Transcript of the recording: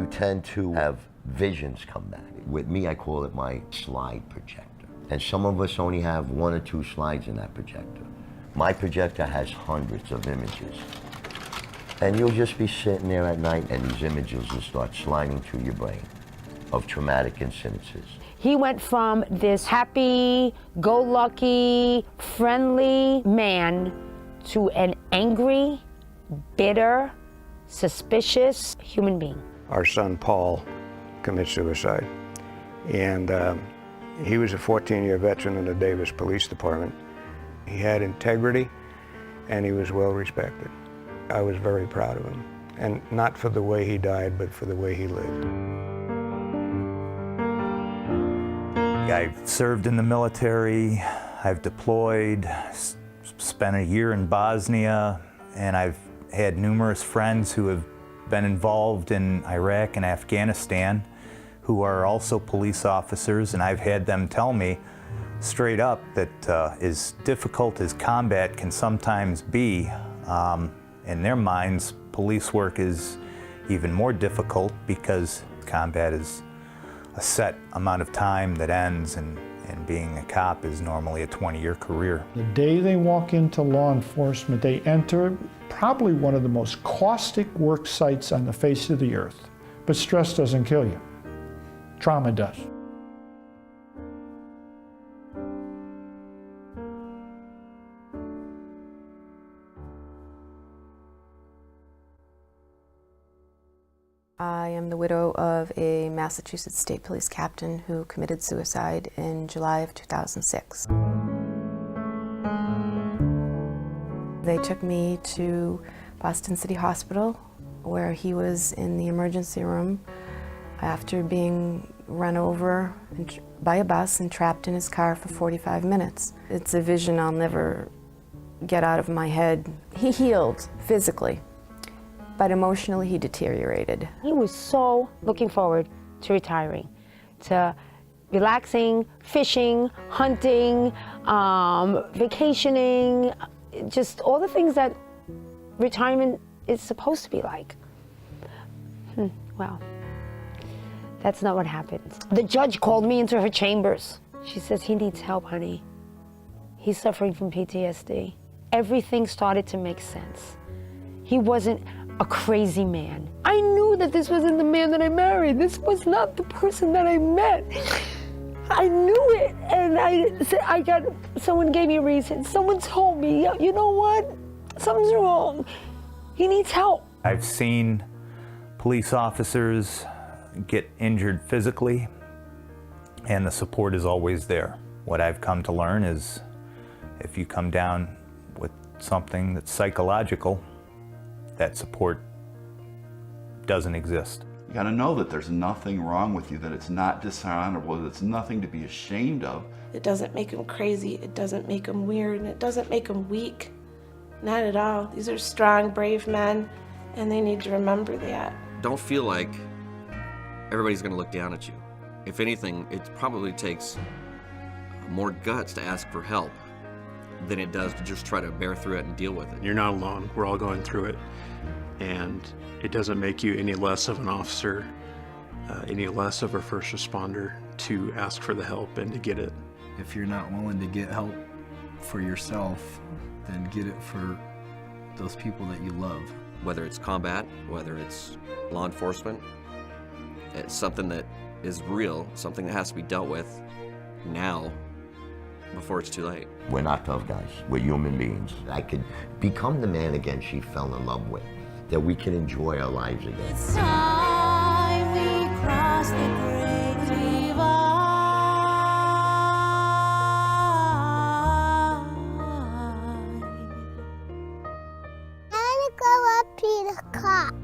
you tend to have visions come back. With me, I call it my slide projector. And some of us only have 1 or 2 slides in that projector. My projector has hundreds of images. And you'll just be sitting there at night and these images will start sliding through your brain of traumatic incidences. He went from this happy-go-lucky, friendly man to an angry, bitter, suspicious human being. Our son Paul committed suicide, and he was a 14-year veteran in the Davis Police Department. He had integrity and he was well respected. I was very proud of him, and not for the way he died, but for the way he lived. I've served in the military, I've deployed, spent a year in Bosnia, and I've had numerous friends who have been involved in Iraq and Afghanistan who are also police officers, and I've had them tell me straight up that as difficult as combat can sometimes be, in their minds, police work is even more difficult because combat is a set amount of time that ends, and being a cop is normally a 20-year career. The day they walk into law enforcement, they enter probably one of the most caustic work sites on the face of the earth. But stress doesn't kill you. Trauma does. I am the widow of a Massachusetts State Police captain who committed suicide in July of 2006. They took me to Boston City Hospital, where he was in the emergency room after being run over by a bus and trapped in his car for 45 minutes. It's a vision I'll never get out of my head. He healed physically, but emotionally he deteriorated. He was so looking forward to retiring, to relaxing, fishing, hunting, vacationing, just all the things that retirement is supposed to be like. Well, that's not what happened. The judge called me into her chambers. She says, he needs help, honey. He's suffering from PTSD. Everything started to make sense. He wasn't a crazy man. I knew that this wasn't the man that I married. This was not the person that I met. I knew it, and someone gave me a reason. Someone told me, you know what? Something's wrong. He needs help. I've seen police officers get injured physically, and the support is always there. What I've come to learn is if you come down with something that's psychological, that support doesn't exist. You gotta know that there's nothing wrong with you, that it's not dishonorable, that it's nothing to be ashamed of. It doesn't make him crazy, it doesn't make him weird, and it doesn't make him weak. Not at all. These are strong, brave men, and they need to remember that. Don't feel like everybody's gonna look down at you. If anything, it probably takes more guts to ask for help than it does to just try to bear through it and deal with it. You're not alone. We're all going through it. And it doesn't make you any less of an officer, any less of a first responder to ask for the help and to get it. If you're not willing to get help for yourself, then get it for those people that you love. Whether it's combat, whether it's law enforcement, it's something that is real, something that has to be dealt with now before it's too late. We're not tough guys, we're human beings. I could become the man again she fell in love with, that we can enjoy our lives again. It's time we cross the great divide. I wanna go up to the cop.